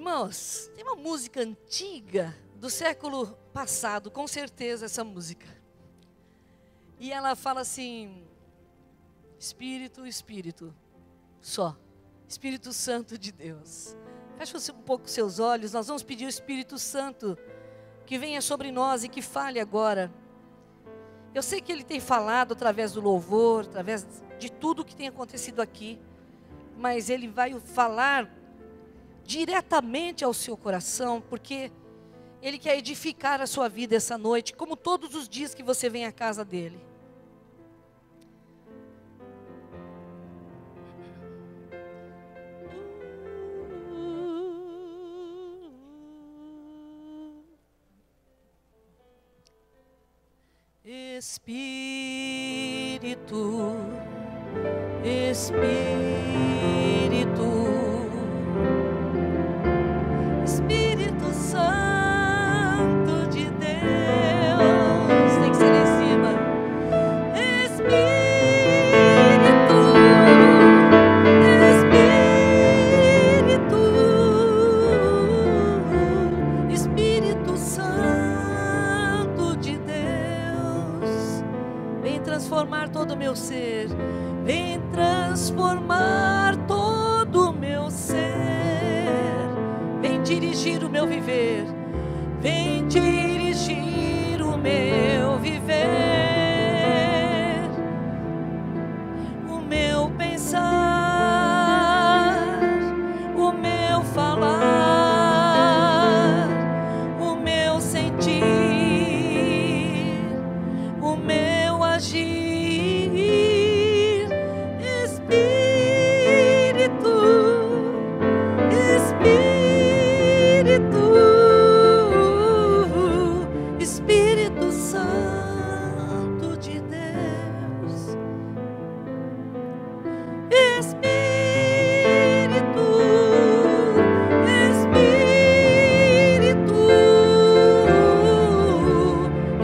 Irmãos, tem uma música antiga do século passado, com certeza essa música. E ela fala assim: Espírito, Espírito, só, Espírito Santo de Deus. Feche um pouco seus olhos, nós vamos pedir o Espírito Santo que venha sobre nós e que fale agora. Eu sei que Ele tem falado através do louvor, através de tudo que tem acontecido aqui, mas Ele vai falar diretamente ao seu coração, porque Ele quer edificar a sua vida essa noite, como todos os dias que você vem à casa dEle. Espírito, Espírito, Espírito Santo de Deus, tem que ser lá em cima. Espírito, Espírito, Espírito Santo de Deus, vem transformar todo o meu ser, vem transformar todo o meu ser. Vem dirigir o meu viver, vem dirigir o meu viver, o meu pensar, o meu falar, o meu sentir, o meu agir. Espírito Santo de Deus, Espírito,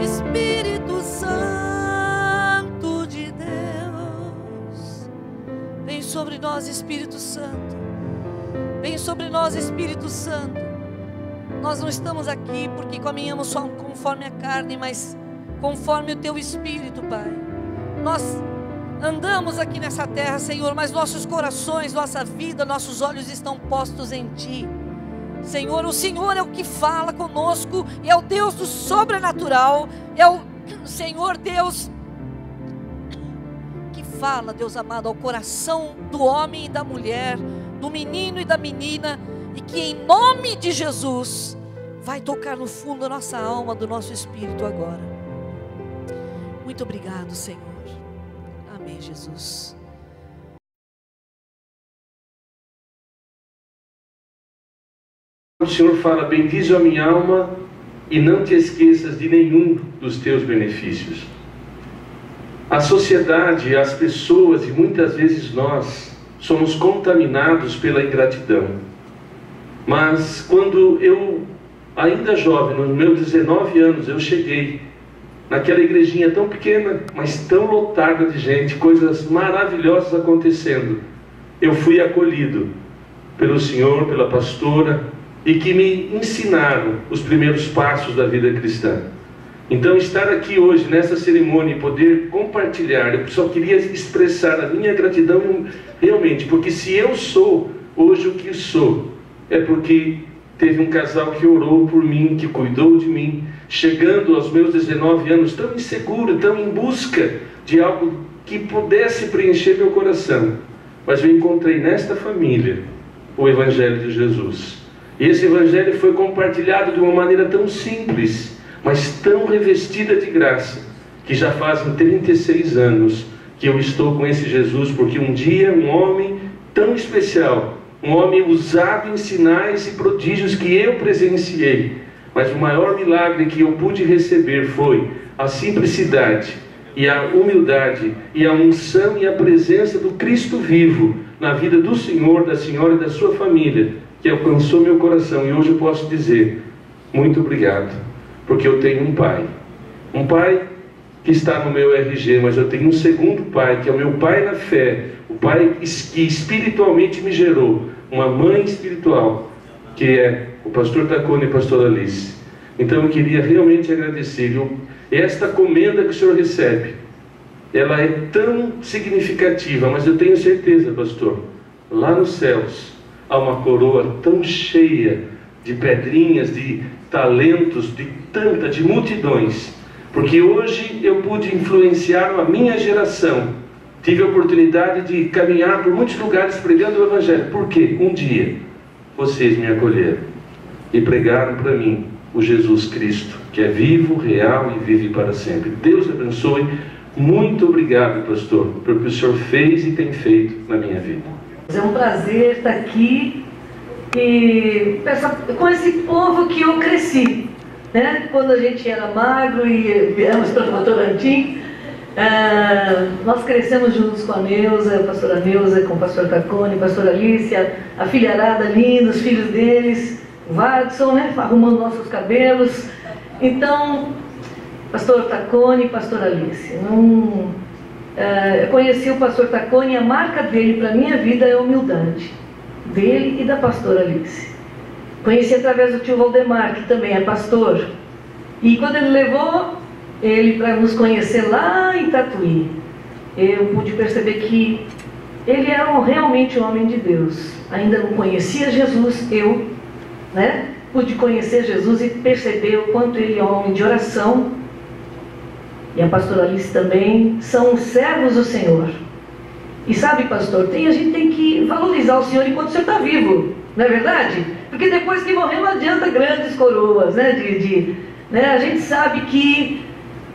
Espírito, Espírito Santo de Deus, vem sobre nós, Espírito Santo, vem sobre nós, Espírito Santo. Nós não estamos aqui porque caminhamos só conforme a carne, mas conforme o Teu Espírito, Pai. Nós andamos aqui nessa terra, Senhor, mas nossos corações, nossa vida, nossos olhos estão postos em Ti. Senhor, o Senhor é o que fala conosco, é o Deus do sobrenatural, é o Senhor Deus que fala, Deus amado, ao coração do homem e da mulher, do menino e da menina, e que em nome de Jesus vai tocar no fundo da nossa alma, do nosso espírito agora. Muito obrigado, Senhor. Amém, Jesus. O Senhor fala: bendize a minha alma e não te esqueças de nenhum dos teus benefícios. A sociedade, as pessoas e muitas vezes nós somos contaminados pela ingratidão. Mas quando eu, ainda jovem, nos meus 19 anos, eu cheguei naquela igrejinha tão pequena, mas tão lotada de gente, coisas maravilhosas acontecendo, eu fui acolhido pelo Senhor, pela pastora, e que me ensinaram os primeiros passos da vida cristã. Então, estar aqui hoje nessa cerimônia e poder compartilhar, eu só queria expressar a minha gratidão realmente, porque se eu sou hoje o que sou, é porque teve um casal que orou por mim, que cuidou de mim, chegando aos meus 19 anos, tão inseguro, tão em busca de algo que pudesse preencher meu coração. Mas eu encontrei nesta família o Evangelho de Jesus. E esse Evangelho foi compartilhado de uma maneira tão simples, mas tão revestida de graça, que já fazem 36 anos que eu estou com esse Jesus, porque um dia um homem tão especial, um homem usado em sinais e prodígios que eu presenciei, mas o maior milagre que eu pude receber foi a simplicidade e a humildade e a unção e a presença do Cristo vivo na vida do Senhor, da Senhora e da sua família, que alcançou meu coração. E hoje eu posso dizer muito obrigado, porque eu tenho um pai que está no meu RG, mas eu tenho um segundo pai, que é o meu pai na fé, o pai que espiritualmente me gerou, uma mãe espiritual, que é o pastor Tacone e a pastora Alice. Então eu queria realmente agradecer. Esta comenda que o senhor recebe, ela é tão significativa, mas eu tenho certeza, pastor, lá nos céus há uma coroa tão cheia de pedrinhas, de talentos, de multidões, porque hoje eu pude influenciar a minha geração. Tive a oportunidade de caminhar por muitos lugares pregando o Evangelho. Por quê? Um dia vocês me acolheram e pregaram para mim o Jesus Cristo, que é vivo, real e vive para sempre. Deus abençoe. Muito obrigado, pastor, pelo que o senhor fez e tem feito na minha vida. É um prazer estar aqui e com esse povo que eu cresci, né? Quando a gente era magro e viemos para Votorantim, nós crescemos juntos com a Neuza, a pastora Neuza, com o pastor Tacone, a pastora Alicia, a filharada linda, os filhos deles, o Watson, né? Arrumando nossos cabelos. Então, pastor Tacone e pastora Alice, eu conheci o pastor Tacone e a marca dele para a minha vida é a humildade, dele e da pastora Alice. Conheci através do tio Valdemar, que também é pastor, e quando ele levou ele para nos conhecer lá em Tatuí, eu pude perceber que ele era realmente um homem de Deus. Ainda não conhecia Jesus, pude conhecer Jesus e perceber o quanto ele é um homem de oração. E a pastora Alice também são servos do Senhor. E sabe, pastor, a gente tem que valorizar o Senhor enquanto o Senhor está vivo, não é verdade? Porque depois que morrer não adianta grandes coroas, né? A gente sabe que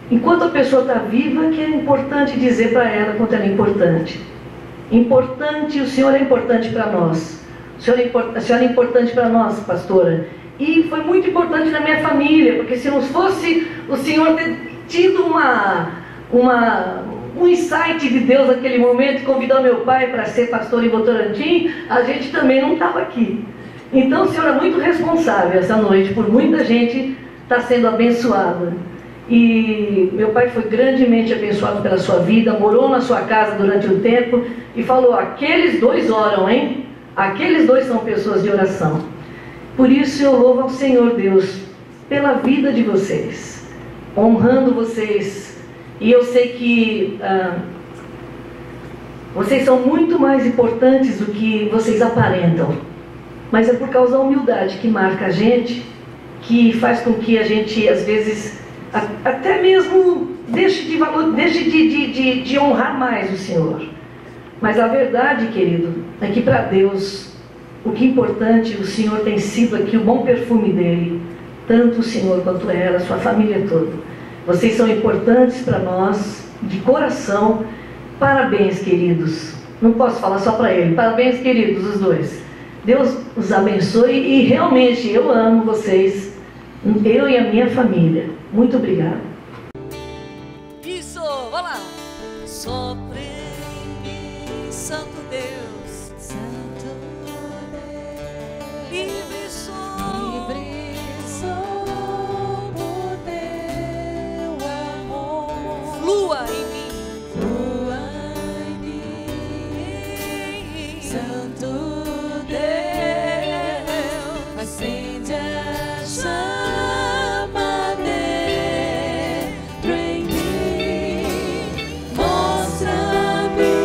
enquanto a pessoa está viva, que é importante dizer para ela quanto ela é importante. O Senhor é importante para nós. A senhora é importante para nós, pastora. E foi muito importante na minha família, porque se não fosse o Senhor ter tido um insight de Deus naquele momento e convidar meu pai para ser pastor em Votorantim, a gente também não estava aqui. Então o Senhor é muito responsável essa noite, por muita gente estar sendo abençoada. E meu pai foi grandemente abençoado pela sua vida, morou na sua casa durante um tempo e falou: aqueles dois oram, hein? Aqueles dois são pessoas de oração. Por isso eu louvo ao Senhor Deus pela vida de vocês, honrando vocês. E eu sei que vocês são muito mais importantes do que vocês aparentam, mas é por causa da humildade que marca a gente, que faz com que a gente às vezes até mesmo deixe de honrar mais o Senhor. Mas a verdade, querido, é que para Deus o que é importante, o Senhor tem sido aqui o bom perfume dele, tanto o Senhor quanto ela, a sua família toda. Vocês são importantes para nós, de coração. Parabéns, queridos. Não posso falar só para ele. Parabéns, queridos, os dois. Deus os abençoe e realmente eu amo vocês, eu e a minha família. Muito obrigada. Isso, vamos lá. Sopre em mim, Santo Deus, Santo Deus, livre sou do teu amor, flua em mim, Santo Deus, acende a chama dentro em mim, mostra-me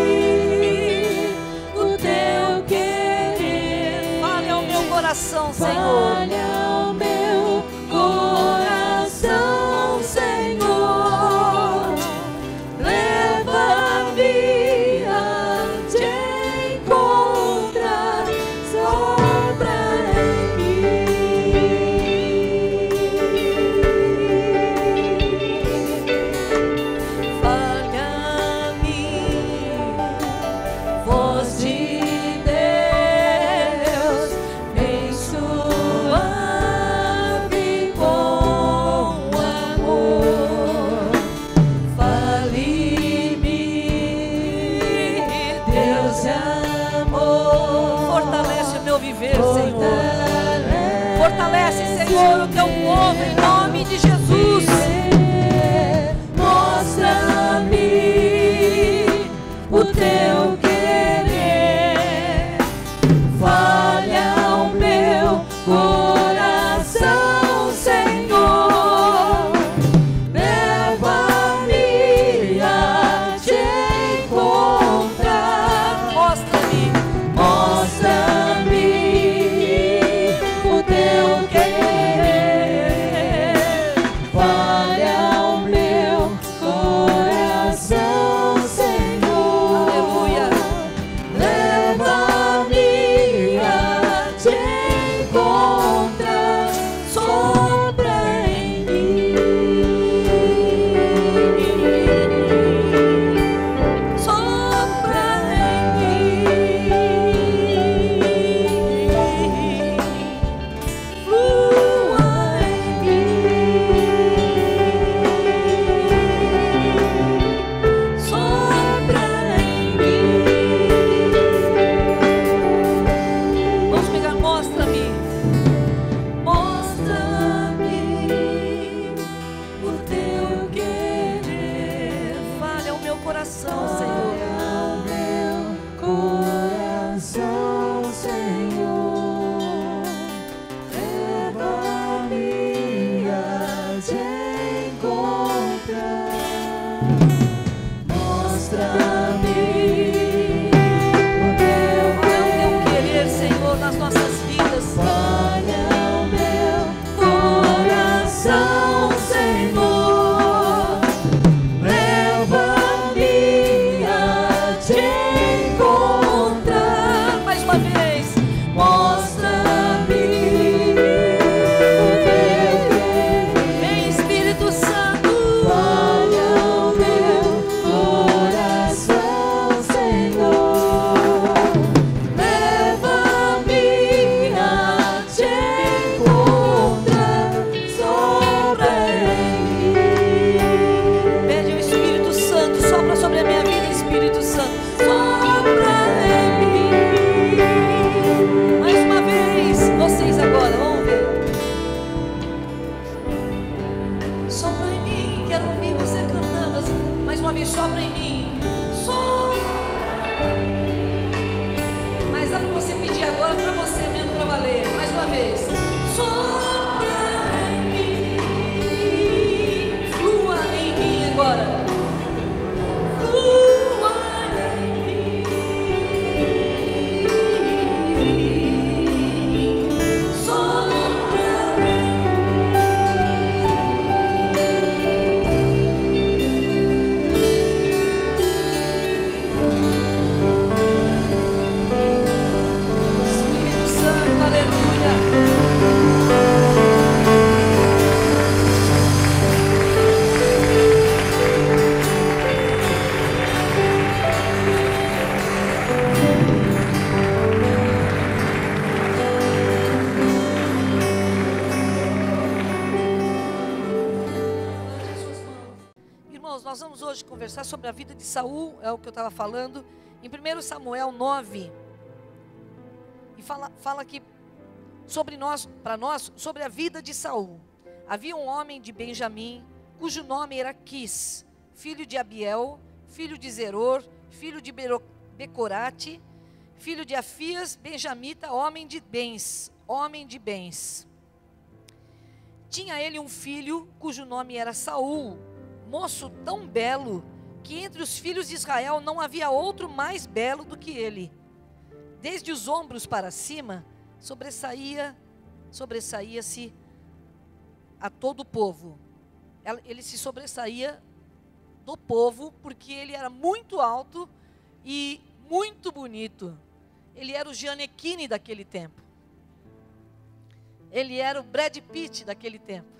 o teu querer. Fale ao meu coração, Senhor. Fale ao meu coração, Senhor. Leva-me a te encontrar, sopra em mim. Fale a mim, voz de Deus, bem suave com amor. Fale-me, Deus de amor. Fortalece o meu viver, Senhor. Fortalece, Senhor, o teu povo em nome de Jesus. Mostra-me o teu querer. Fale ao meu quero ouvir você cantando assim. Mais uma vez, sopra em mim. Sopra. Mas dá para você pedir agora para você mesmo, para valer. Mais uma vez. Sopra em mim. Flua em mim agora. Nós vamos hoje conversar sobre a vida de Saul, é o que eu estava falando, em 1 Samuel 9, e fala aqui sobre nós, para nós, sobre a vida de Saul. Havia um homem de Benjamim, cujo nome era Quis, filho de Abiel, filho de Zeror, filho de Becorate, filho de Afias, benjamita, homem de bens. Tinha ele um filho, cujo nome era Saul, moço tão belo, que entre os filhos de Israel não havia outro mais belo do que ele. Desde os ombros para cima, sobressaía-se a todo o povo. Ele se sobressaía do povo, porque ele era muito alto e muito bonito. Ele era o Gianecchini daquele tempo. Ele era o Brad Pitt daquele tempo.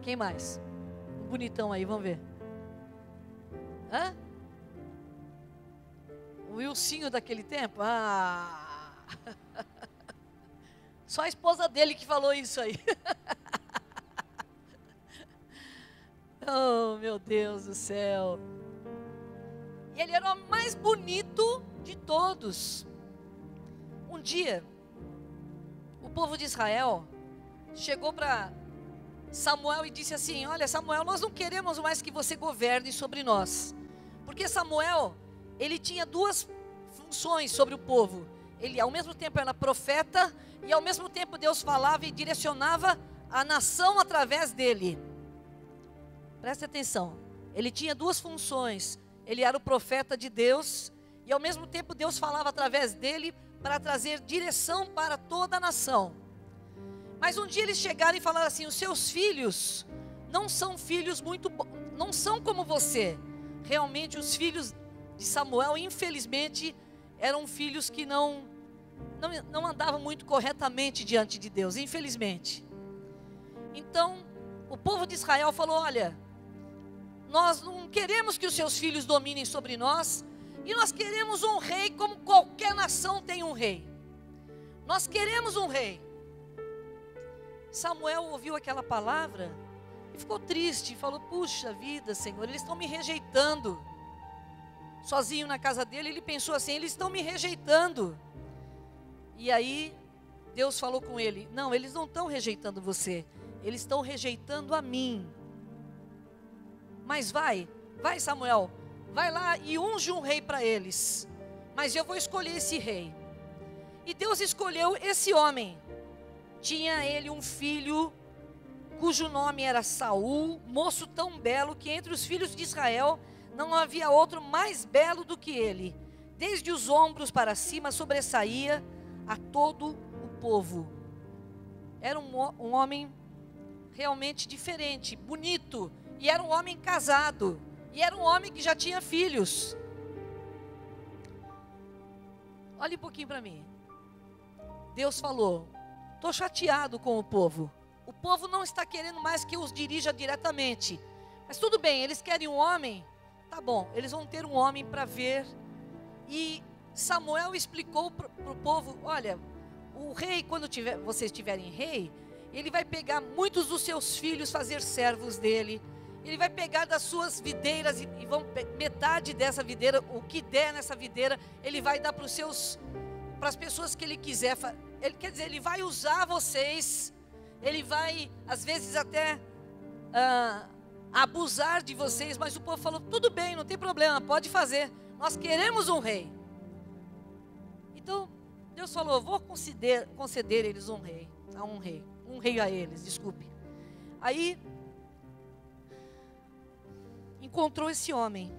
Quem mais? Bonitão aí, vamos ver. Hã? O Wilsinho daquele tempo? Ah! Só a esposa dele que falou isso aí. Oh, meu Deus do céu. E ele era o mais bonito de todos. Um dia, o povo de Israel chegou para Samuel e disse assim: olha, Samuel, nós não queremos mais que você governe sobre nós. Porque Samuel, ele tinha duas funções sobre o povo. Ele ao mesmo tempo era profeta e ao mesmo tempo Deus falava e direcionava a nação através dele. Preste atenção, ele tinha duas funções. Ele era o profeta de Deus e ao mesmo tempo Deus falava através dele para trazer direção para toda a nação. Mas um dia eles chegaram e falaram assim: os seus filhos não são filhos não são como você. Realmente os filhos de Samuel, infelizmente, eram filhos que não andavam muito corretamente diante de Deus, infelizmente. Então, o povo de Israel falou: olha, nós não queremos que os seus filhos dominem sobre nós, e nós queremos um rei como qualquer nação tem um rei. Nós queremos um rei. Samuel ouviu aquela palavra e ficou triste, falou: puxa vida, Senhor, eles estão me rejeitando. Sozinho na casa dele, ele pensou assim: eles estão me rejeitando. E aí Deus falou com ele: não, eles não estão rejeitando você, eles estão rejeitando a mim. Mas vai Samuel, vai lá e unge um rei para eles, mas eu vou escolher esse rei. E Deus escolheu esse homem. Tinha ele um filho, cujo nome era Saul, moço tão belo, que entre os filhos de Israel não havia outro mais belo do que ele. Desde os ombros para cima sobressaía a todo o povo. Era um homem realmente diferente, bonito, e era um homem casado, e era um homem que já tinha filhos. Olhe um pouquinho para mim. Deus falou: estou chateado com o povo. O povo não está querendo mais que eu os dirija diretamente. Mas tudo bem, eles querem um homem. Tá bom, eles vão ter um homem para ver. E Samuel explicou para o povo: olha, o rei, quando vocês tiverem rei, ele vai pegar muitos dos seus filhos, fazer servos dele. Ele vai pegar das suas videiras e metade dessa videira, o que der nessa videira, ele vai dar para as pessoas que ele quiser. Ele quer dizer, ele vai usar vocês, ele vai, às vezes até abusar de vocês, mas o povo falou, tudo bem, não tem problema, pode fazer, nós queremos um rei. Então, Deus falou, vou conceder eles um rei a eles, desculpe. Aí, encontrou esse homem.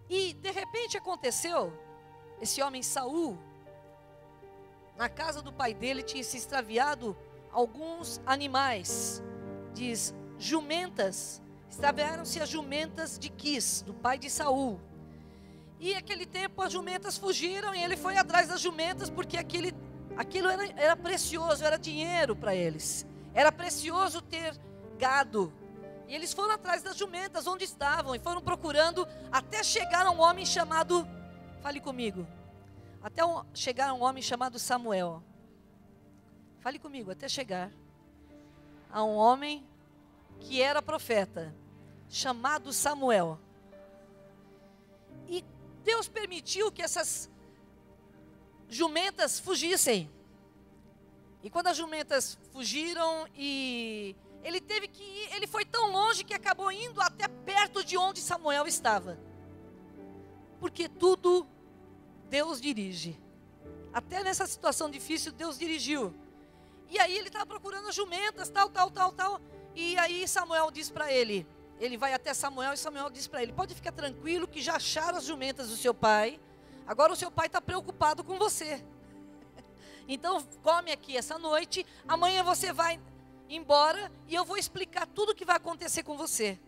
E, de repente, aconteceu, esse homem Saul, na casa do pai dele, tinha se extraviado alguns animais, diz, jumentas, extraviaram-se as jumentas de Quis, do pai de Saul. E naquele tempo as jumentas fugiram e ele foi atrás das jumentas, porque aquilo era precioso, era dinheiro para eles. Era precioso ter gado. E eles foram atrás das jumentas, onde estavam, e foram procurando, até chegar a um homem chamado, fale comigo, chegar a um homem chamado Samuel. Fale comigo, até chegar a um homem que era profeta, chamado Samuel. E Deus permitiu que essas jumentas fugissem. E quando as jumentas fugiram, e ele teve que ir, ele foi tão longe que acabou indo até perto de onde Samuel estava. Porque tudo Deus dirige. Até nessa situação difícil, Deus dirigiu. E aí ele estava procurando as jumentas, tal. E aí Samuel diz para ele, ele vai até Samuel e Samuel diz para ele, pode ficar tranquilo que já acharam as jumentas do seu pai, agora o seu pai está preocupado com você. Então come aqui essa noite, amanhã você vai embora e eu vou explicar tudo o que vai acontecer com você.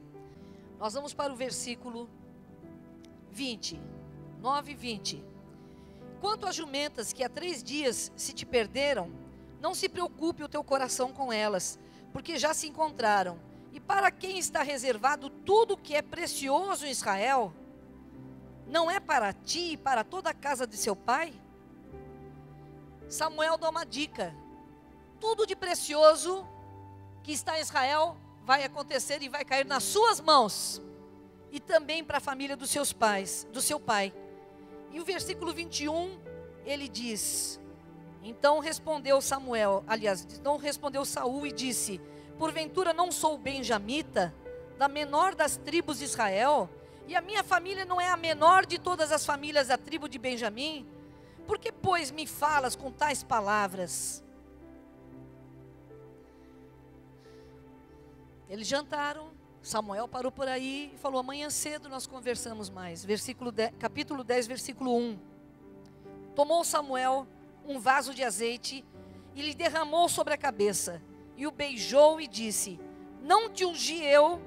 Nós vamos para o versículo 20, 9 e 20. Quanto às jumentas que há 3 dias se te perderam, não se preocupe o teu coração com elas, porque já se encontraram. E para quem está reservado tudo que é precioso em Israel, não é para ti e para toda a casa de seu pai? Samuel dá uma dica. Tudo de precioso que está em Israel vai acontecer e vai cair nas suas mãos. E também para a família dos seus pais, do seu pai. E o versículo 21, ele diz... Então respondeu Saul e disse, porventura não sou benjamita, da menor das tribos de Israel, e a minha família não é a menor de todas as famílias da tribo de Benjamim? Por que, pois, me falas com tais palavras? Eles jantaram, Samuel parou por aí e falou, amanhã cedo nós conversamos mais. Capítulo 10, versículo 1. Tomou Samuel um vaso de azeite e lhe derramou sobre a cabeça, e o beijou e disse, não te ungiu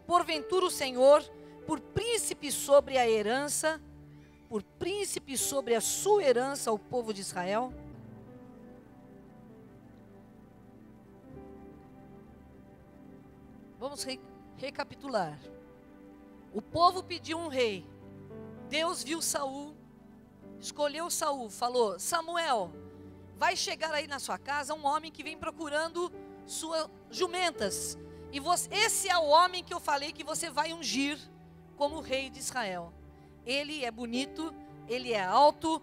porventura o Senhor por príncipe sobre a herança, por príncipe sobre a sua herança ao povo de Israel? Vamos recapitular. O povo pediu um rei. Deus viu Saul, escolheu Saul, falou, Samuel, vai chegar aí na sua casa um homem que vem procurando suas jumentas. E esse é o homem que eu falei que você vai ungir como rei de Israel. Ele é bonito, ele é alto.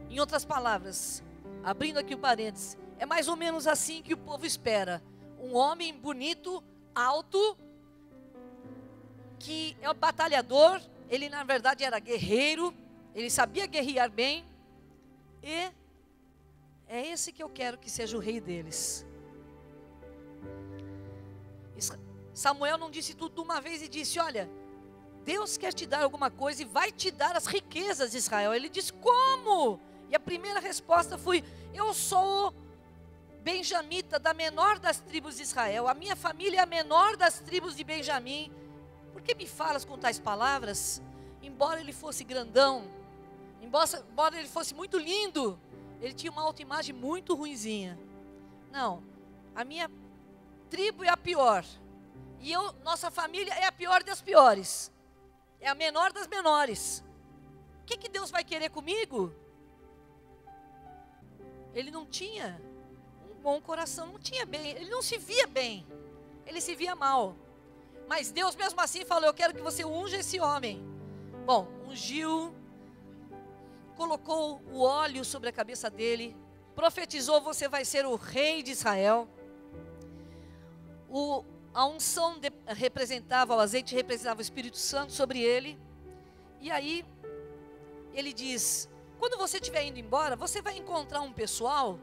Em outras palavras, abrindo aqui o parênteses, é mais ou menos assim que o povo espera. Um homem bonito, alto, que é um batalhador. Ele na verdade era guerreiro, ele sabia guerrear bem, e é esse que eu quero que seja o rei deles. Samuel não disse tudo de uma vez e disse, olha, Deus quer te dar alguma coisa e vai te dar as riquezas de Israel. Ele disse, como? E a primeira resposta foi, eu sou benjamita, da menor das tribos de Israel, a minha família é a menor das tribos de Benjamim. Por que me falas com tais palavras? Embora ele fosse grandão, embora ele fosse muito lindo, ele tinha uma autoimagem muito ruinzinha. Não, a minha tribo é a pior, e nossa família é a pior das piores, é a menor das menores. O que Deus vai querer comigo? Ele não tinha um bom coração, não tinha bem, ele não se via bem, ele se via mal. Mas Deus mesmo assim falou, eu quero que você unja esse homem. Bom, ungiu, colocou o óleo sobre a cabeça dele, profetizou, você vai ser o rei de Israel. A unção representava, o azeite representava o Espírito Santo sobre ele. E aí, ele diz, quando você estiver indo embora, você vai encontrar um pessoal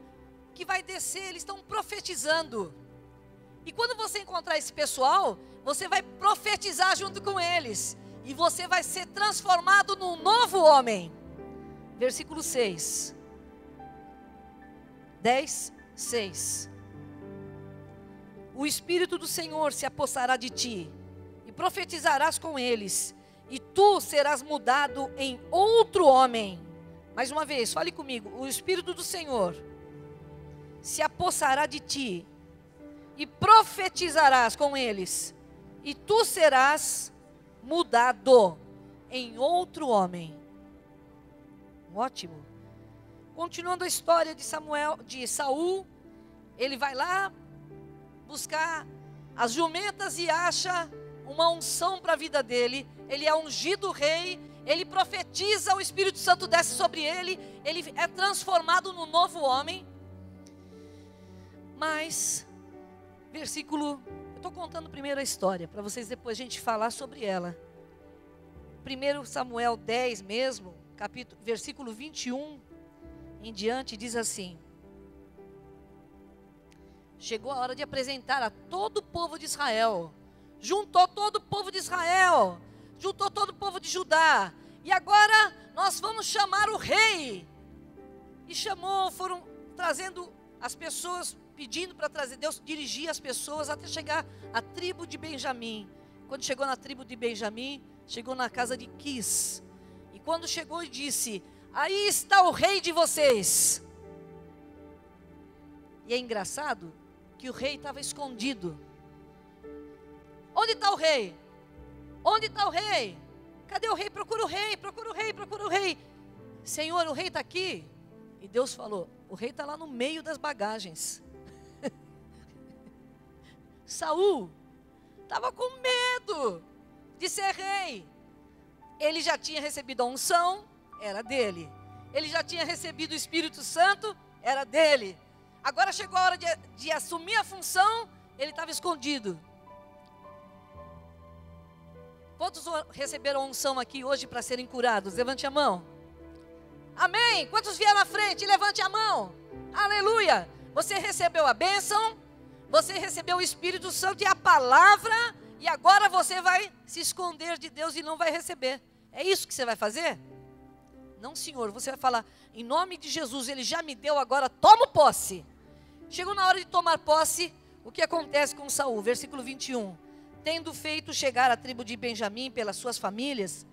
que vai descer, eles estão profetizando. E quando você encontrar esse pessoal, você vai profetizar junto com eles. E você vai ser transformado num novo homem. Versículo 6. 10, 6. O Espírito do Senhor se apossará de ti, e profetizarás com eles, e tu serás mudado em outro homem. Mais uma vez, fale comigo. O Espírito do Senhor se apossará de ti, e profetizarás com eles, e tu serás mudado em outro homem. Ótimo. Continuando a história de Saul, ele vai lá buscar as jumentas e acha uma unção para a vida dele. Ele é ungido rei, ele profetiza, o Espírito Santo desce sobre ele, ele é transformado num novo homem. Mas, eu estou contando primeiro a história, para vocês depois a gente falar sobre ela. 1 Samuel 10 mesmo, versículo 21 em diante, diz assim: chegou a hora de apresentar a todo o povo de Israel. Juntou todo o povo de Israel, juntou todo o povo de Judá. E agora nós vamos chamar o rei. E foram trazendo as pessoas, pedindo para trazer, Deus dirigia as pessoas até chegar à tribo de Benjamim. Quando chegou na tribo de Benjamim, chegou na casa de Quis. E quando chegou e disse: aí está o rei de vocês. E é engraçado que o rei estava escondido. Onde está o rei? Onde está o rei? Cadê o rei? Procura o rei, procura o rei, procura o rei. Senhor, o rei está aqui. E Deus falou: o rei está lá no meio das bagagens. Saul estava com medo de ser rei. Ele já tinha recebido a unção, era dele. Ele já tinha recebido o Espírito Santo, era dele. Agora chegou a hora de assumir a função, ele estava escondido. Quantos receberam a unção aqui hoje para serem curados? Levante a mão. Amém? Quantos vieram à frente? Levante a mão. Aleluia. Você recebeu a bênção, você recebeu o Espírito Santo e a palavra, e agora você vai se esconder de Deus e não vai receber. É isso que você vai fazer? Não, Senhor. Você vai falar: em nome de Jesus, Ele já me deu, agora tomo posse. Chegou na hora de tomar posse, o que acontece com Saul? Versículo 21. Tendo feito chegar a tribo de Benjamim pelas suas famílias,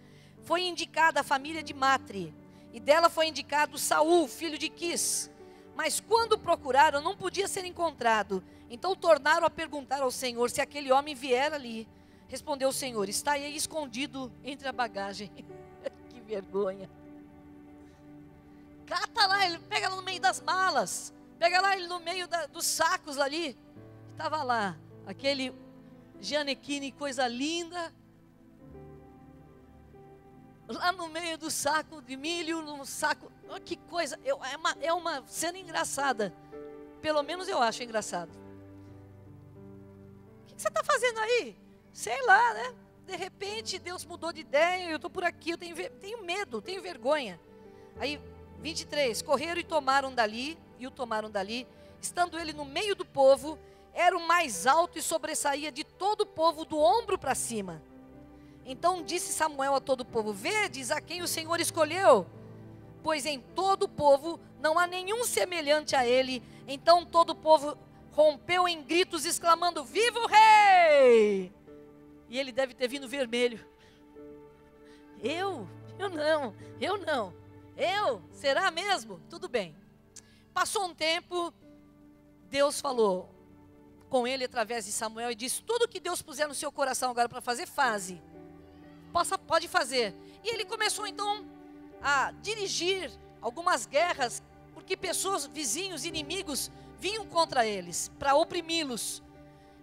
foi indicada a família de Matri, e dela foi indicado Saul, filho de Quis. Mas quando procuraram, não podia ser encontrado. Então tornaram a perguntar ao Senhor se aquele homem vier ali. Respondeu o Senhor: está aí escondido entre a bagagem. Que vergonha. Cata lá, ele pega lá no meio das malas. Pega lá ele no meio dos sacos ali. Estava lá, aquele Janequine, coisa linda. Lá no meio do saco de milho, no saco. Oh, que coisa, é uma cena engraçada. Pelo menos eu acho engraçado. O que você está fazendo aí? Sei lá, né? De repente Deus mudou de ideia, eu estou por aqui, eu tenho medo, tenho vergonha. Aí, 23, correram e o tomaram dali, estando ele no meio do povo, era o mais alto e sobressaía de todo o povo do ombro para cima. Então disse Samuel a todo o povo: vedes a quem o Senhor escolheu? Pois em todo o povo não há nenhum semelhante a ele. Então todo o povo rompeu em gritos, exclamando: viva o rei! E ele deve ter vindo vermelho. Eu não. Será mesmo? Tudo bem. Passou um tempo, Deus falou com ele através de Samuel e disse: tudo que Deus puser no seu coração agora para fazer, faze. Pode fazer. E ele começou então a dirigir algumas guerras, porque pessoas, vizinhos, inimigos, vinham contra eles, para oprimi-los.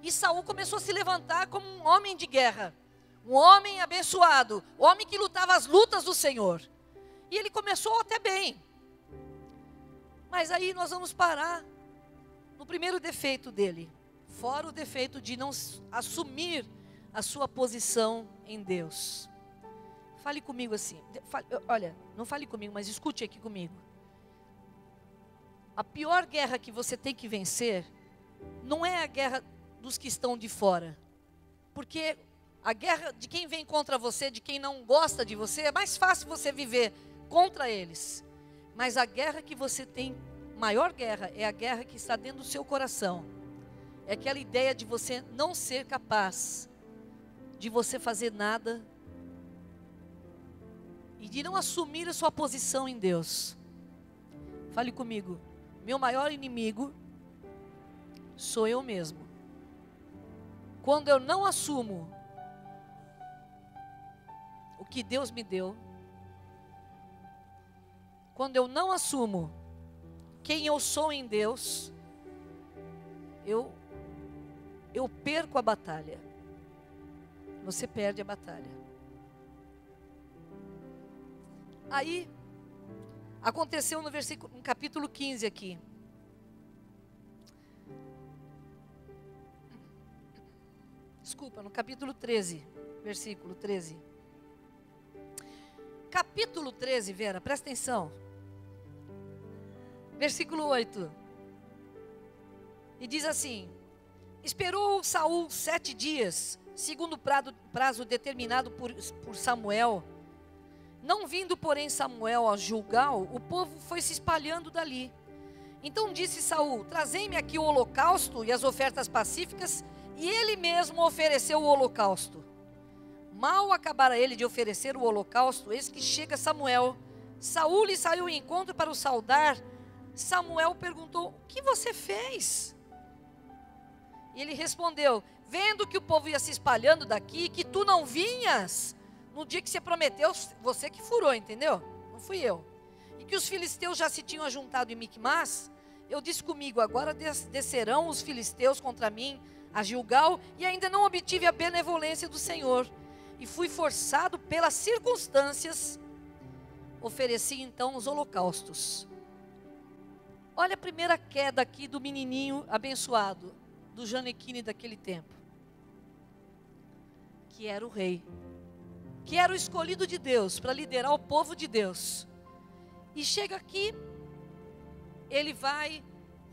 E Saul começou a se levantar como um homem de guerra, um homem abençoado, um homem que lutava as lutas do Senhor. E ele começou até bem. Mas aí nós vamos parar no primeiro defeito dele: fora o defeito de não assumir a sua posição em Deus. Fale comigo assim, olha, não fale comigo, mas escute aqui comigo. A pior guerra que você tem que vencer não é a guerra dos que estão de fora, porque a guerra de quem vem contra você, de quem não gosta de você, é mais fácil você viver contra eles. Mas a guerra que você tem, maior guerra, é a guerra que está dentro do seu coração. É aquela ideia de você não ser capaz de você fazer nada e de não assumir a sua posição em Deus. Fale comigo. Meu maior inimigo sou eu mesmo. Quando eu não assumo o que Deus me deu, quando eu não assumo quem eu sou em Deus, eu perco a batalha. Você perde a batalha. Aí, aconteceu no capítulo 15 aqui. Desculpa, no capítulo 13, versículo 13. Capítulo 13, Vera, presta atenção. Versículo 8. E diz assim: esperou Saul 7 dias, segundo o prazo determinado por Samuel. Não vindo, porém, Samuel a Gilgal, o povo foi se espalhando dali. Então disse Saul: trazei-me aqui o holocausto e as ofertas pacíficas, e ele mesmo ofereceu o holocausto. Mal acabara ele de oferecer o holocausto, eis que chega Samuel. Saul lhe saiu em encontro para o saudar. Samuel perguntou: o que você fez? E ele respondeu: vendo que o povo ia se espalhando daqui, que tu não vinhas no dia que você prometeu, você que furou, entendeu? Não fui eu. E que os filisteus já se tinham ajuntado em Micmas, eu disse comigo: agora descerão os filisteus contra mim a Gilgal, e ainda não obtive a benevolência do Senhor. E fui forçado pelas circunstâncias, ofereci então os holocaustos. Olha a primeira queda aqui do menininho abençoado, do Janequine daquele tempo, que era o rei, que era o escolhido de Deus para liderar o povo de Deus. E chega aqui, ele vai,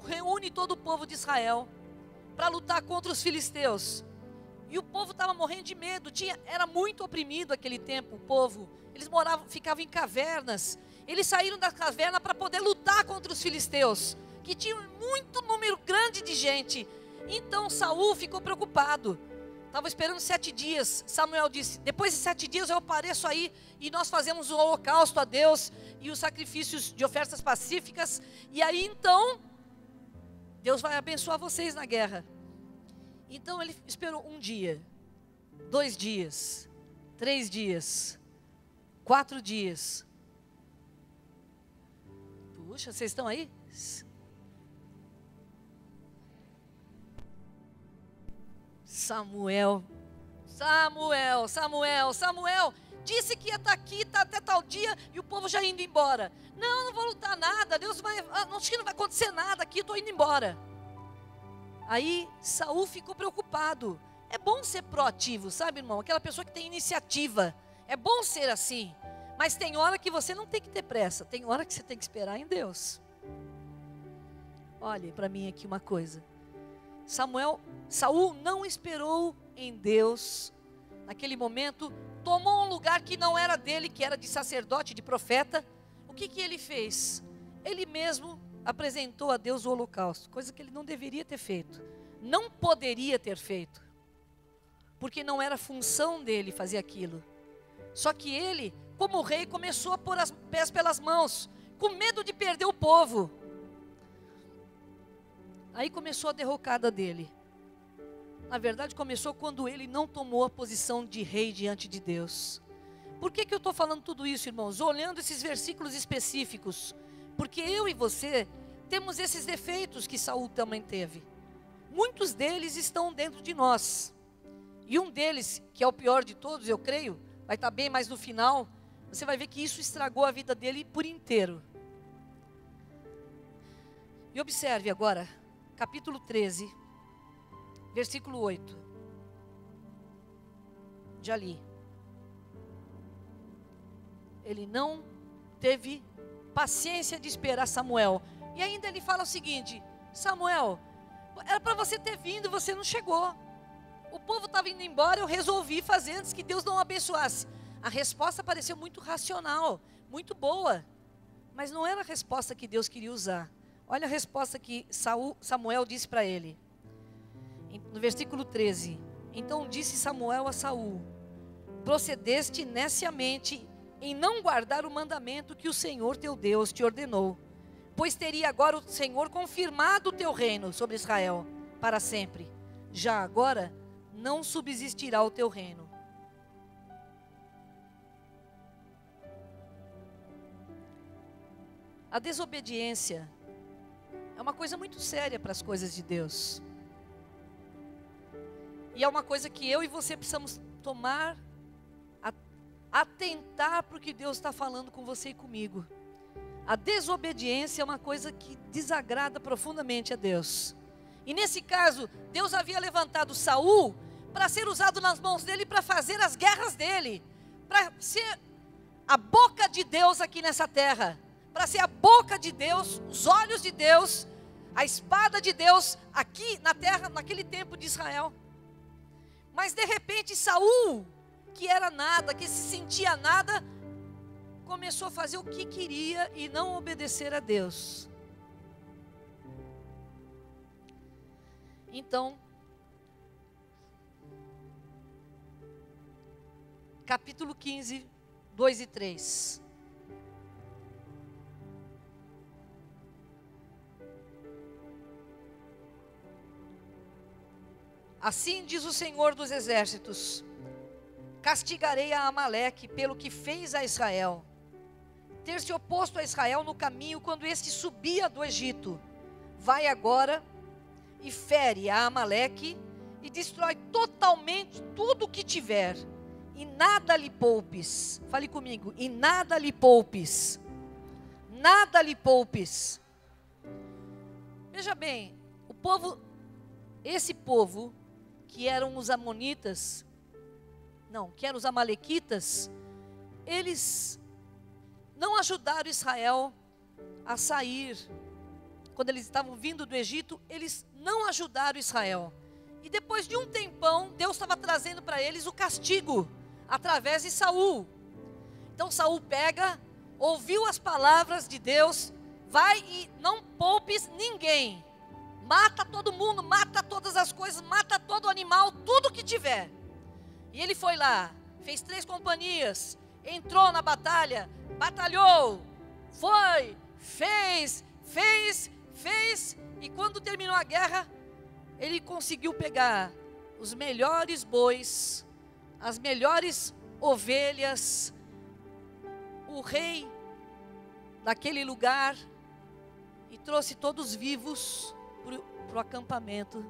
reúne todo o povo de Israel para lutar contra os filisteus. E o povo estava morrendo de medo, era muito oprimido aquele tempo, o povo. Eles ficavam em cavernas. Eles saíram da caverna para poder lutar contra os filisteus, que tinham muito número grande de gente. Então Saul ficou preocupado. Estava esperando 7 dias. Samuel disse: depois de 7 dias eu apareço aí e nós fazemos o holocausto a Deus e os sacrifícios de ofertas pacíficas. E aí então, Deus vai abençoar vocês na guerra. Então ele esperou 1 dia, 2 dias, 3 dias, 4 dias. Puxa, vocês estão aí? Samuel disse que ia estar aqui até tal dia e o povo já indo embora. Não vou lutar nada, Deus vai, acho que não vai acontecer nada aqui, estou indo embora. Aí Saul ficou preocupado. É bom ser proativo, sabe, irmão? Aquela pessoa que tem iniciativa. É bom ser assim. Mas tem hora que você não tem que ter pressa. Tem hora que você tem que esperar em Deus. Olhe para mim aqui uma coisa. Saul não esperou em Deus. Naquele momento, tomou um lugar que não era dele, que era de sacerdote, de profeta. O que ele fez? Ele mesmo apresentou a Deus o holocausto, coisa que ele não deveria ter feito, não poderia ter feito, porque não era função dele fazer aquilo. Só que ele, como rei, começou a pôr os pés pelas mãos, com medo de perder o povo. Aí começou a derrocada dele. Na verdade, começou quando ele não tomou a posição de rei diante de Deus. Por que eu estou falando tudo isso, irmãos? Olhando esses versículos específicos, porque eu e você temos esses defeitos que Saul também teve. Muitos deles estão dentro de nós. E um deles, que é o pior de todos, eu creio, vai estar bem mais no final, você vai ver que isso estragou a vida dele por inteiro. E observe agora, capítulo 13, versículo 8. Já li. Ele não teve paciência de esperar Samuel. E ainda ele fala o seguinte: Samuel, era para você ter vindo e você não chegou. O povo estava indo embora, eu resolvi fazer antes que Deus não abençoasse. A resposta pareceu muito racional, muito boa, mas não era a resposta que Deus queria usar. Olha a resposta que Samuel disse para ele. No versículo 13. Então disse Samuel a Saul: procedeste neciamente em não guardar o mandamento que o Senhor teu Deus te ordenou, pois teria agora o Senhor confirmado o teu reino sobre Israel para sempre. Já agora não subsistirá o teu reino. A desobediência é uma coisa muito séria para as coisas de Deus. E é uma coisa que eu e você precisamos tomar, atentar para o que Deus está falando com você e comigo. A desobediência é uma coisa que desagrada profundamente a Deus. E nesse caso, Deus havia levantado Saul para ser usado nas mãos dele para fazer as guerras dele, para ser a boca de Deus aqui nessa terra, para ser a boca de Deus, os olhos de Deus, a espada de Deus aqui na terra, naquele tempo de Israel. Mas de repente Saul, que era nada, que se sentia nada, começou a fazer o que queria e não obedecer a Deus. Então, capítulo 15, 2 e 3. Assim diz o Senhor dos Exércitos: castigarei a Amaleque pelo que fez a Israel, ter se oposto a Israel no caminho quando este subia do Egito. Vai agora e fere a Amaleque e destrói totalmente tudo o que tiver, e nada lhe poupes. Fale comigo: e nada lhe poupes. Nada lhe poupes. Veja bem, esse povo, que eram os amonitas, que eram os amalequitas, eles não ajudaram Israel a sair. Quando eles estavam vindo do Egito, eles não ajudaram Israel. E depois de um tempão, Deus estava trazendo para eles o castigo, através de Saul. Então Saul ouviu as palavras de Deus: vai e não poupes ninguém. Mata todo mundo, mata todas as coisas, mata todo animal, tudo que tiver. E ele foi lá, fez 3 companhias, entrou na batalha, batalhou, foi, fez, e quando terminou a guerra, ele conseguiu pegar os melhores bois, as melhores ovelhas, o rei daquele lugar, e trouxe todos vivos para o acampamento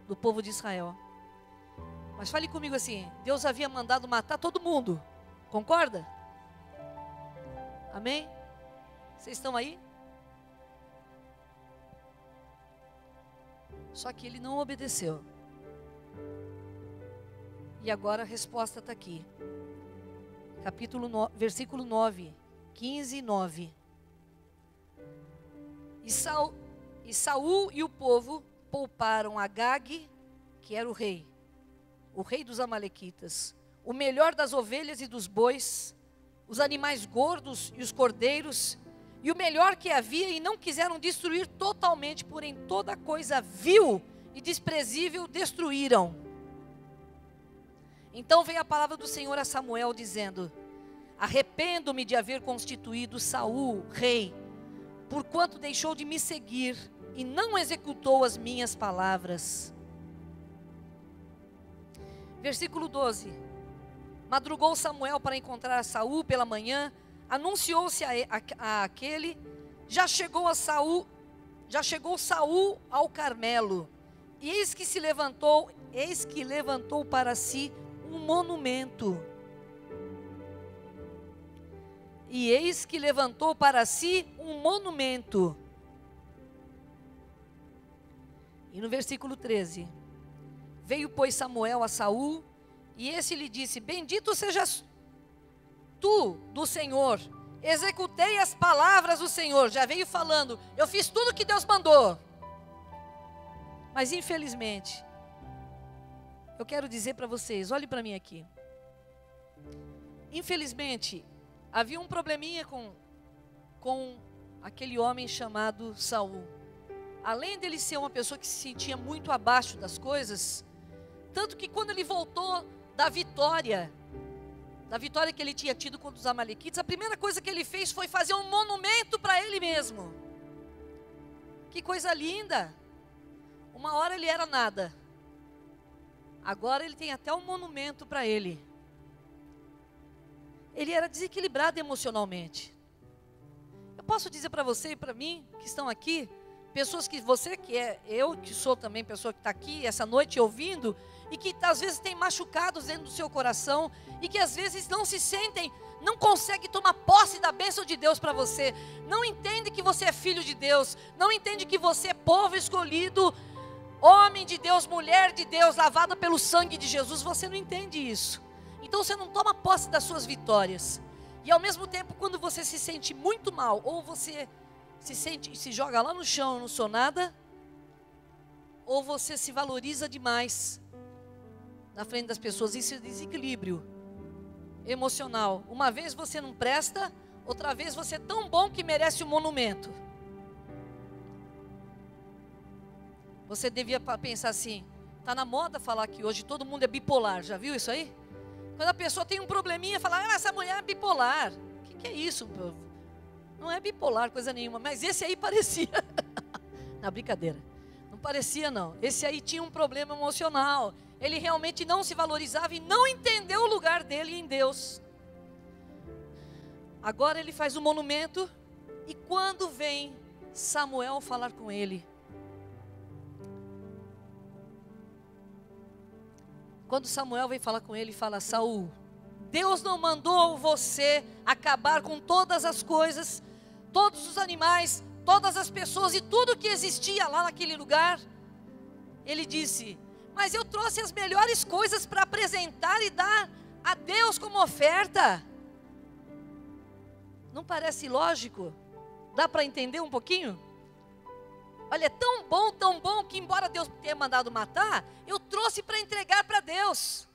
do povo de Israel. Mas fale comigo assim: Deus havia mandado matar todo mundo, concorda? Amém? Vocês estão aí? Só que ele não obedeceu. E agora a resposta está aqui. Versículo 9, 15 e 9. E Saul e o povo pouparam Agag, que era o rei dos amalequitas, o melhor das ovelhas e dos bois, os animais gordos e os cordeiros, e o melhor que havia, e não quiseram destruir totalmente, porém toda coisa vil e desprezível destruíram. Então veio a palavra do Senhor a Samuel dizendo: arrependo-me de haver constituído Saul rei, porquanto deixou de me seguir e não executou as minhas palavras. Versículo 12. Madrugou Samuel para encontrar a Saul pela manhã, anunciou-se a aquele, já chegou Saul ao Carmelo, e eis que levantou para si um monumento. E eis que levantou para si um monumento. E no versículo 13: veio, pois, Samuel a Saul, e esse lhe disse: bendito sejas tu do Senhor, executei as palavras do Senhor. Já veio falando, eu fiz tudo que Deus mandou. Mas infelizmente, eu quero dizer para vocês, olhe para mim aqui. Infelizmente, havia um probleminha com aquele homem chamado Saul. Além dele ser uma pessoa que se sentia muito abaixo das coisas, tanto que quando ele voltou da vitória que ele tinha tido contra os amalequitas, a primeira coisa que ele fez foi fazer um monumento para ele mesmo. Que coisa linda! Uma hora ele era nada, agora ele tem até um monumento para ele. Ele era desequilibrado emocionalmente. Eu posso dizer para você e para mim, que estão aqui, pessoas que você, que é eu, que sou também pessoa que está aqui essa noite ouvindo, e que às vezes tem machucados dentro do seu coração, e que às vezes não se sentem, não conseguem tomar posse da bênção de Deus para você, não entende que você é filho de Deus, não entende que você é povo escolhido, homem de Deus, mulher de Deus, lavada pelo sangue de Jesus. Você não entende isso, então você não toma posse das suas vitórias, e ao mesmo tempo, quando você se sente muito mal, ou você se joga lá no chão, eu não sou nada, ou você se valoriza demais na frente das pessoas. Isso é desequilíbrio emocional. Uma vez você não presta, outra vez você é tão bom que merece um monumento. Você devia pensar assim, está na moda falar que hoje todo mundo é bipolar, já viu isso aí? Quando a pessoa tem um probleminha, fala, essa mulher é bipolar. O que é isso, povo? Não é bipolar, coisa nenhuma, mas esse aí parecia. Não, brincadeira. Não parecia não. Esse aí tinha um problema emocional. Ele realmente não se valorizava e não entendeu o lugar dele em Deus. Agora ele faz um monumento, e quando vem Samuel falar com ele, quando Samuel vem falar com ele, fala: Saul, Deus não mandou você acabar com todas as coisas, todos os animais, todas as pessoas e tudo que existia lá naquele lugar? Ele disse: mas eu trouxe as melhores coisas para apresentar e dar a Deus como oferta. Não parece lógico? Dá para entender um pouquinho? Olha, é tão bom, que embora Deus tenha mandado matar, eu trouxe para entregar para Deus.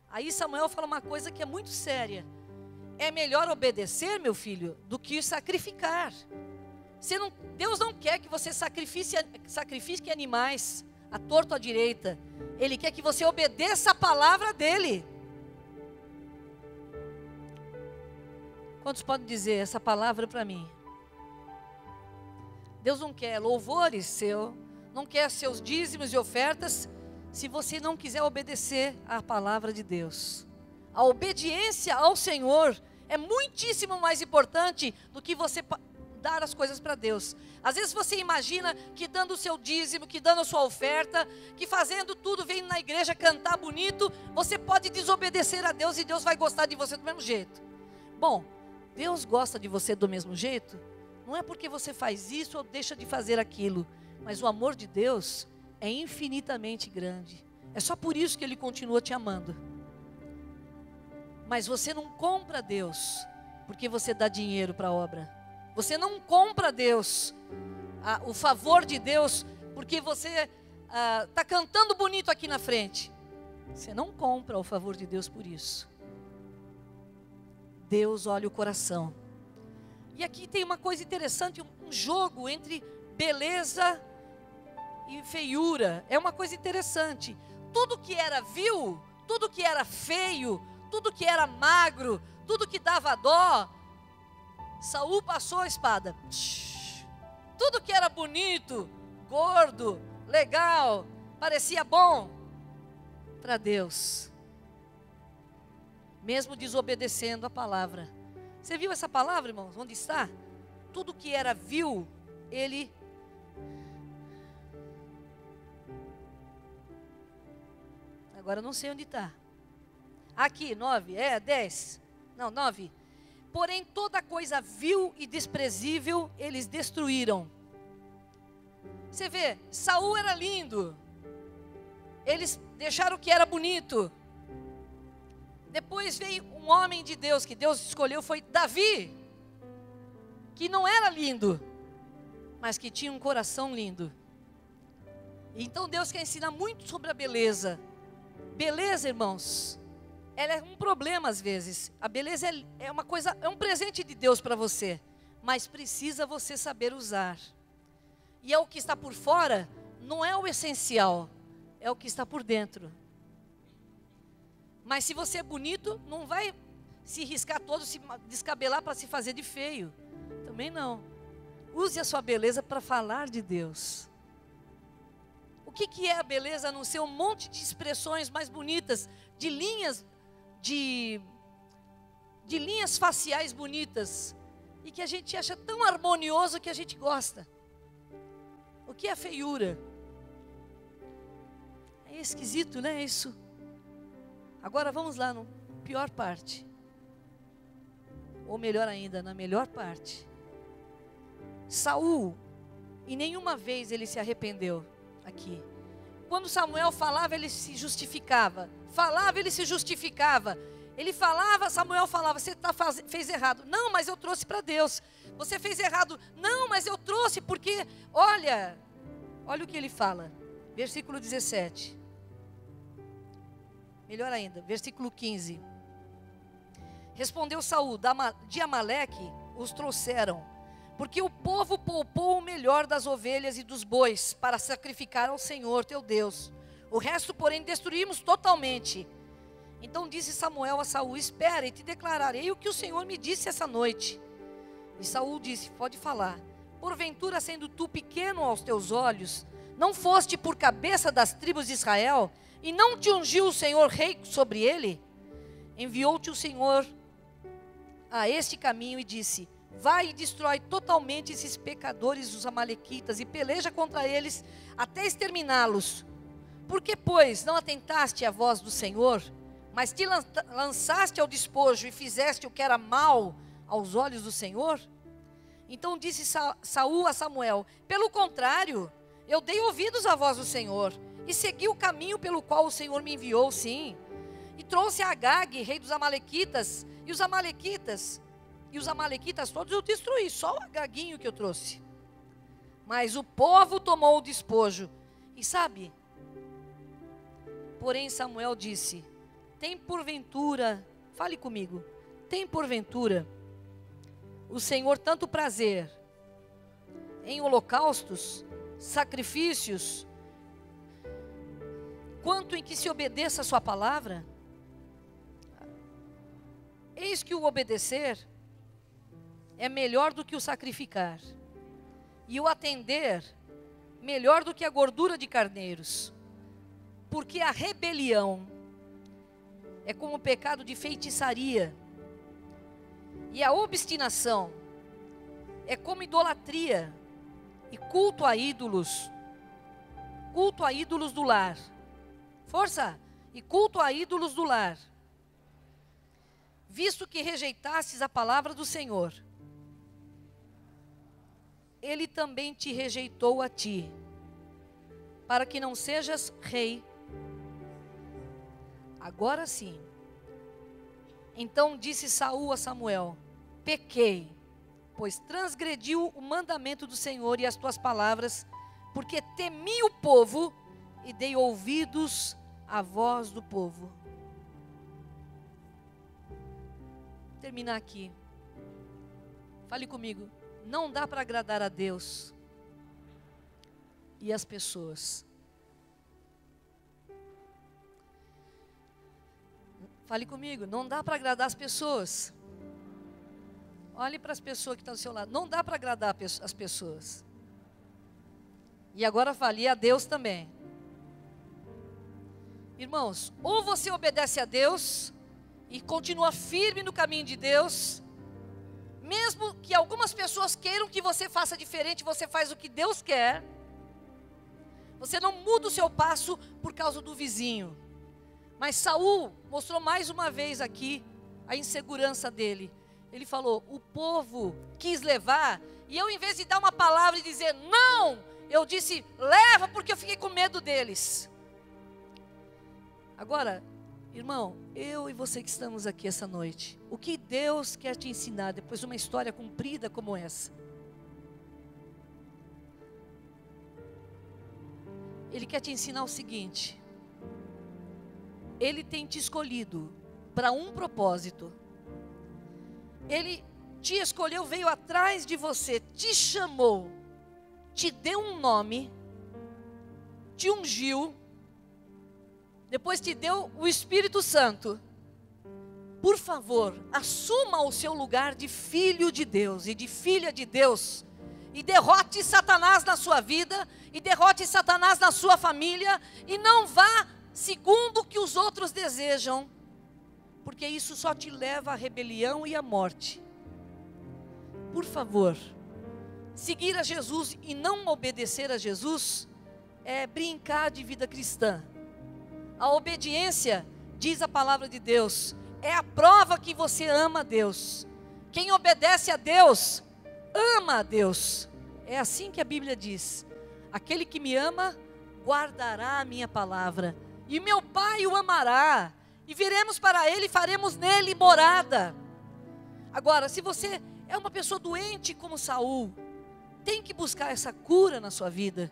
Aí Samuel fala uma coisa que é muito séria: é melhor obedecer, meu filho, do que sacrificar. Deus não quer que você sacrifique animais à torto à direita. Ele quer que você obedeça a palavra dele. Quantos podem dizer essa palavra para mim? Deus não quer louvores seu, não quer seus dízimos e ofertas, se você não quiser obedecer à palavra de Deus. A obediência ao Senhor é muitíssimo mais importante do que você dar as coisas para Deus. Às vezes você imagina que dando o seu dízimo, que dando a sua oferta, que fazendo tudo, vindo na igreja cantar bonito, você pode desobedecer a Deus e Deus vai gostar de você do mesmo jeito. Bom, Deus gosta de você do mesmo jeito, não é porque você faz isso ou deixa de fazer aquilo, mas o amor de Deus é infinitamente grande. É só por isso que Ele continua te amando. Mas você não compra Deus porque você dá dinheiro para a obra. Você não compra Deus, o favor de Deus, porque você está cantando bonito aqui na frente. Você não compra o favor de Deus por isso. Deus olha o coração. E aqui tem uma coisa interessante, um jogo entre beleza e feiura. É uma coisa interessante. Tudo que era vil, tudo que era feio, tudo que era magro, tudo que dava dó, Saul passou a espada. Tudo que era bonito, gordo, legal, parecia bom, para Deus, mesmo desobedecendo a palavra. Você viu essa palavra, irmãos? Onde está? Tudo que era vil, ele... Agora eu não sei onde está. Aqui, 9, 10. Não, 9. Porém, toda coisa vil e desprezível eles destruíram. Você vê, Saul era lindo. Eles deixaram que era bonito. Depois veio um homem de Deus, que Deus escolheu, foi Davi, que não era lindo, mas que tinha um coração lindo. Então Deus quer ensinar muito sobre a beleza. Beleza, irmãos, ela é um problema às vezes. A beleza é uma coisa, é um presente de Deus para você, mas precisa você saber usar. E é o que está por fora, não é o essencial, é o que está por dentro. Mas se você é bonito, não vai se riscar todo, se descabelar para se fazer de feio. Também não. Use a sua beleza para falar de Deus. O que é a beleza a não ser um monte de expressões mais bonitas, de linhas faciais bonitas, e que a gente acha tão harmonioso que a gente gosta. O que é a feiura? É esquisito, né, isso? Agora vamos lá na pior parte. Ou melhor ainda, na melhor parte. Saul, e nenhuma vez ele se arrependeu aqui. Quando Samuel falava, ele se justificava. Falava, ele se justificava. Ele falava, Samuel falava, você fez errado. Não, mas eu trouxe para Deus. Você fez errado. Não, mas eu trouxe porque, olha o que ele fala. Versículo 17. Melhor ainda, versículo 15. Respondeu Saul, de Amaleque os trouxeram, porque o povo poupou o melhor das ovelhas e dos bois para sacrificar ao Senhor teu Deus. O resto, porém, destruímos totalmente. Então disse Samuel a Saul, espera e te declararei o que o Senhor me disse essa noite. E Saul disse, pode falar. Porventura, sendo tu pequeno aos teus olhos, não foste por cabeça das tribos de Israel, e não te ungiu o Senhor rei sobre ele? Enviou-te o Senhor a este caminho e disse, vai e destrói totalmente esses pecadores dos amalequitas e peleja contra eles até exterminá-los. Por que, pois, não atentaste à voz do Senhor, mas te lançaste ao despojo e fizeste o que era mal aos olhos do Senhor? Então disse Saul a Samuel, pelo contrário, eu dei ouvidos à voz do Senhor e segui o caminho pelo qual o Senhor me enviou, sim. E trouxe a Agag, rei dos amalequitas, e os amalequitas todos eu destruí, só o Agaguinho que eu trouxe. Mas o povo tomou o despojo. E sabe, porém Samuel disse, tem porventura, fale comigo, tem porventura o Senhor tanto prazer em holocaustos, sacrifícios, quanto em que se obedeça a sua palavra? Eis que o obedecer é melhor do que o sacrificar, e o atender melhor do que a gordura de carneiros, porque a rebelião é como o pecado de feitiçaria, e a obstinação é como idolatria e culto a ídolos do lar. Força! E culto a ídolos do lar. Visto que rejeitastes a palavra do Senhor, Ele também te rejeitou a ti, para que não sejas rei. Agora sim. Então disse Saul a Samuel, pequei, pois transgrediu o mandamento do Senhor e as tuas palavras, porque temi o povo e dei ouvidos à voz do povo. Vou terminar aqui. Fale comigo. Não dá para agradar a Deus e as pessoas. Fale comigo. Não dá para agradar as pessoas. Olhe para as pessoas que estão do seu lado. Não dá para agradar as pessoas. E agora fale a Deus também. Irmãos, ou você obedece a Deus e continua firme no caminho de Deus, mesmo que algumas pessoas queiram que você faça diferente, você faz o que Deus quer. Você não muda o seu passo por causa do vizinho. Mas Saul mostrou mais uma vez aqui a insegurança dele. Ele falou, o povo quis levar, e eu, em vez de dar uma palavra e dizer, não, Eu disse, leva, porque eu fiquei com medo deles. Agora, irmão, eu e você que estamos aqui essa noite, o que Deus quer te ensinar depois de uma história comprida como essa? Ele quer te ensinar o seguinte: Ele tem te escolhido para um propósito. Ele te escolheu, veio atrás de você, te chamou, te deu um nome, te ungiu, depois te deu o Espírito Santo. Por favor, assuma o seu lugar de filho de Deus e de filha de Deus, e derrote Satanás na sua vida, e derrote Satanás na sua família, e não vá segundo o que os outros desejam, porque isso só te leva à rebelião e à morte. Por favor, seguir a Jesus e não obedecer a Jesus é brincar de vida cristã. A obediência, diz a palavra de Deus, é a prova que você ama a Deus. Quem obedece a Deus, ama a Deus. É assim que a Bíblia diz: aquele que me ama, guardará a minha palavra, e meu Pai o amará, e viremos para Ele e faremos nele morada. Agora, se você é uma pessoa doente como Saul, tem que buscar essa cura na sua vida,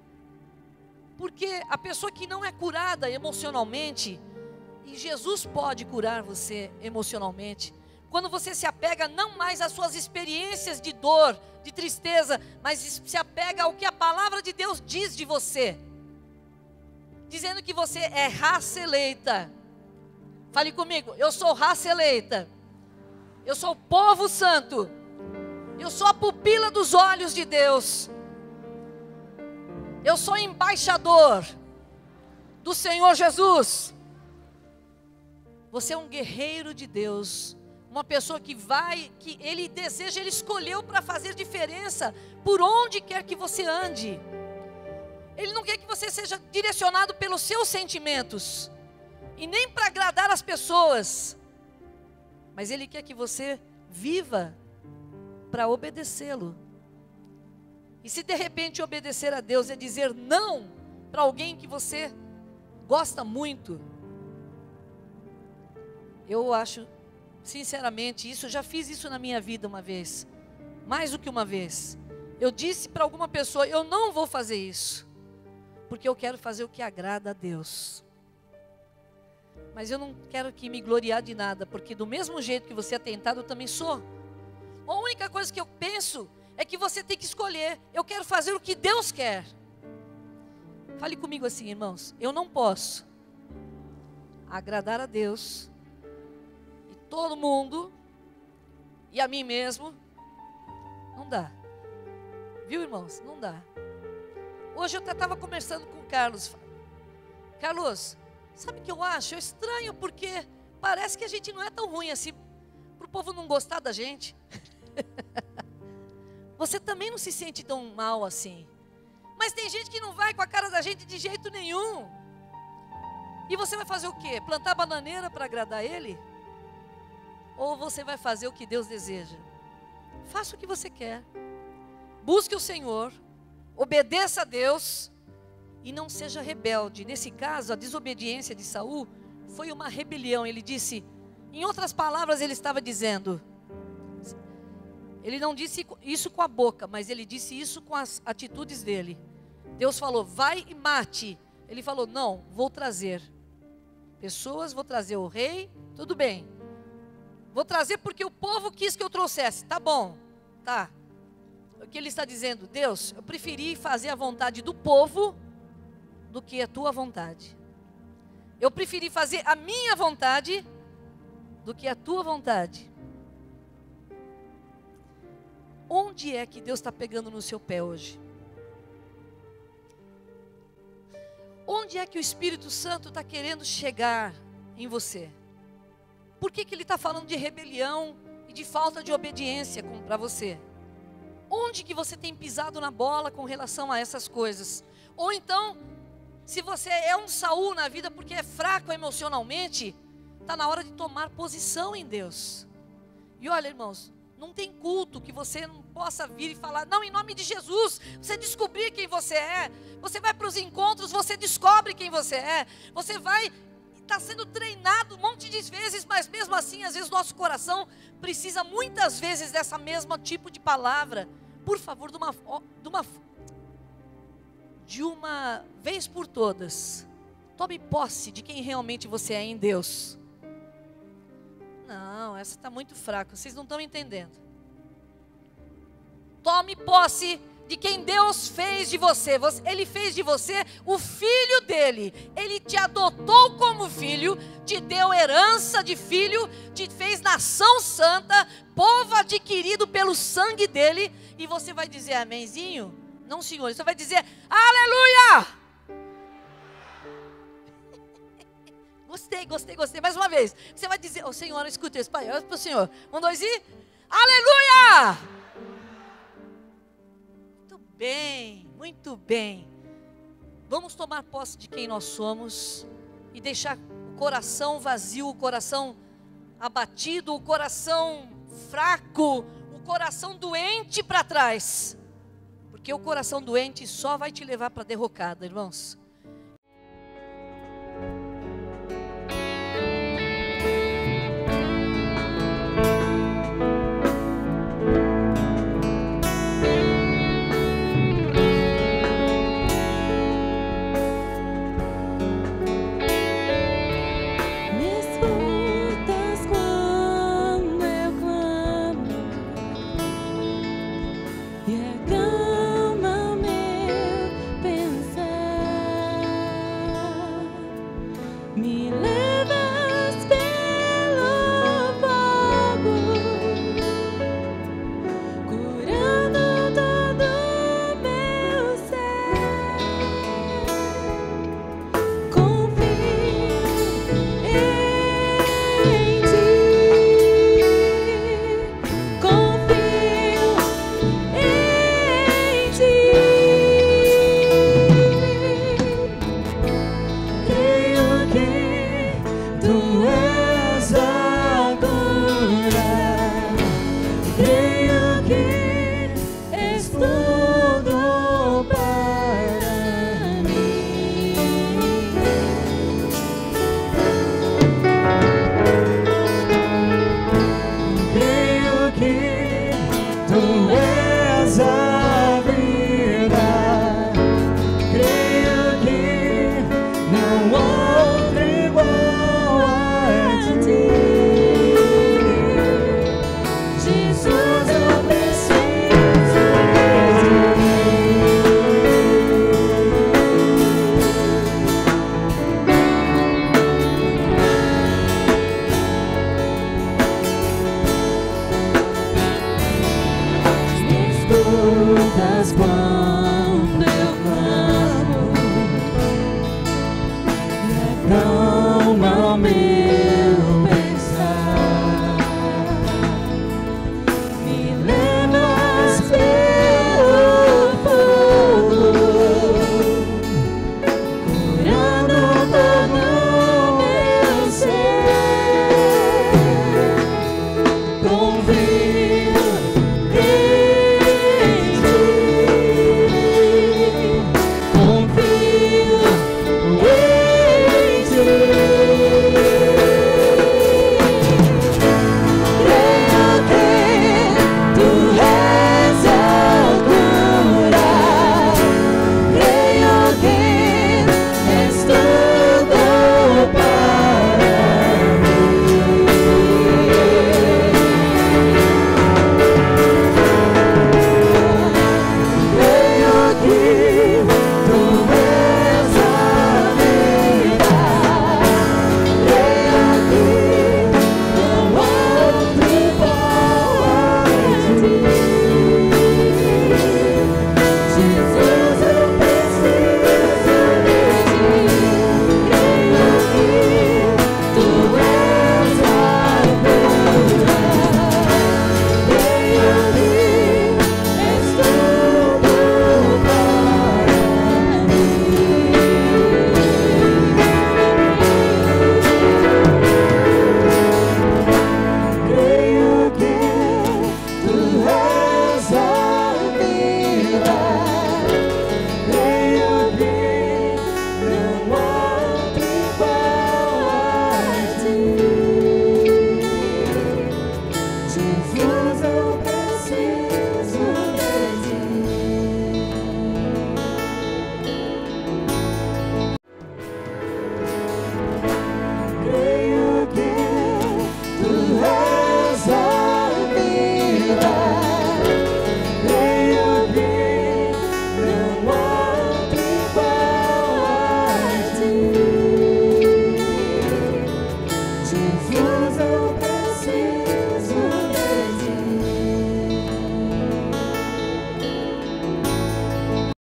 porque a pessoa que não é curada emocionalmente, e Jesus pode curar você emocionalmente, quando você se apega não mais às suas experiências de dor, de tristeza, mas se apega ao que a palavra de Deus diz de você, dizendo que você é raça eleita. Fale comigo: eu sou raça eleita, eu sou povo santo, eu sou a pupila dos olhos de Deus, eu sou embaixador do Senhor Jesus. Você é um guerreiro de Deus, uma pessoa que Ele deseja, Ele escolheu para fazer diferença por onde quer que você ande. Ele não quer que você seja direcionado pelos seus sentimentos, e nem para agradar as pessoas, mas Ele quer que você viva para obedecê-lo. E se de repente obedecer a Deus é dizer não para alguém que você gosta muito, eu acho, sinceramente, eu já fiz isso na minha vida uma vez, mais do que uma vez. Eu disse para alguma pessoa: eu não vou fazer isso, porque eu quero fazer o que agrada a Deus. Mas eu não quero que me gloriar de nada, porque do mesmo jeito que você é tentado, eu também sou. A única coisa que eu penso é que você tem que escolher: eu quero fazer o que Deus quer. Fale comigo assim, irmãos: eu não posso agradar a Deus e todo mundo e a mim mesmo. Não dá. Viu, irmãos? Não dá. Hoje eu até estava conversando com o Carlos. Carlos, sabe o que eu acho? É estranho, porque parece que a gente não é tão ruim assim, para o povo não gostar da gente. Você também não se sente tão mal assim. Mas tem gente que não vai com a cara da gente de jeito nenhum. E você vai fazer o quê? Plantar bananeira para agradar Ele? Ou você vai fazer o que Deus deseja? Faça o que você quer. Busque o Senhor, obedeça a Deus e não seja rebelde. Nesse caso, a desobediência de Saul foi uma rebelião. Ele disse, em outras palavras, ele estava dizendo, ele não disse isso com a boca, mas ele disse isso com as atitudes dele. Deus falou: vai e mate. Ele falou: não, vou trazer pessoas, vou trazer o rei, tudo bem. Vou trazer porque o povo quis que eu trouxesse. Tá bom, tá. O que ele está dizendo: Deus, eu preferi fazer a vontade do povo do que a tua vontade. Eu preferi fazer a minha vontade do que a tua vontade. Onde é que Deus está pegando no seu pé hoje? Onde é que o Espírito Santo está querendo chegar em você? Por que Ele está falando de rebelião e de falta de obediência para você? Onde que você tem pisado na bola com relação a essas coisas? Ou então, se você é um Saul na vida porque é fraco emocionalmente, está na hora de tomar posição em Deus. E olha, irmãos, Não tem culto que você não possa vir e falar, não, em nome de Jesus, você descobrir quem você é. Você vai para os encontros, você descobre quem você é. Você vai, está sendo treinado um monte de vezes, mas mesmo assim, às vezes nosso coração precisa muitas vezes dessa mesma tipo de palavra. Por favor, de uma vez por todas, tome posse de quem realmente você é em Deus. Não, essa está muito fraca, vocês não estão entendendo. Tome posse de quem Deus fez de você. Ele fez de você o filho dele. Ele te adotou como filho, te deu herança de filho, te fez nação santa, povo adquirido pelo sangue dele. E você vai dizer amenzinho? Não, senhor, você vai dizer aleluia! Gostei. Mais uma vez. Você vai dizer, ô Senhor, escuta isso, pai, olha para o Senhor. 1, 2 e... aleluia! Muito bem. Vamos tomar posse de quem nós somos e deixar o coração vazio, o coração abatido, o coração fraco, o coração doente para trás. Porque o coração doente só vai te levar para a derrocada, irmãos.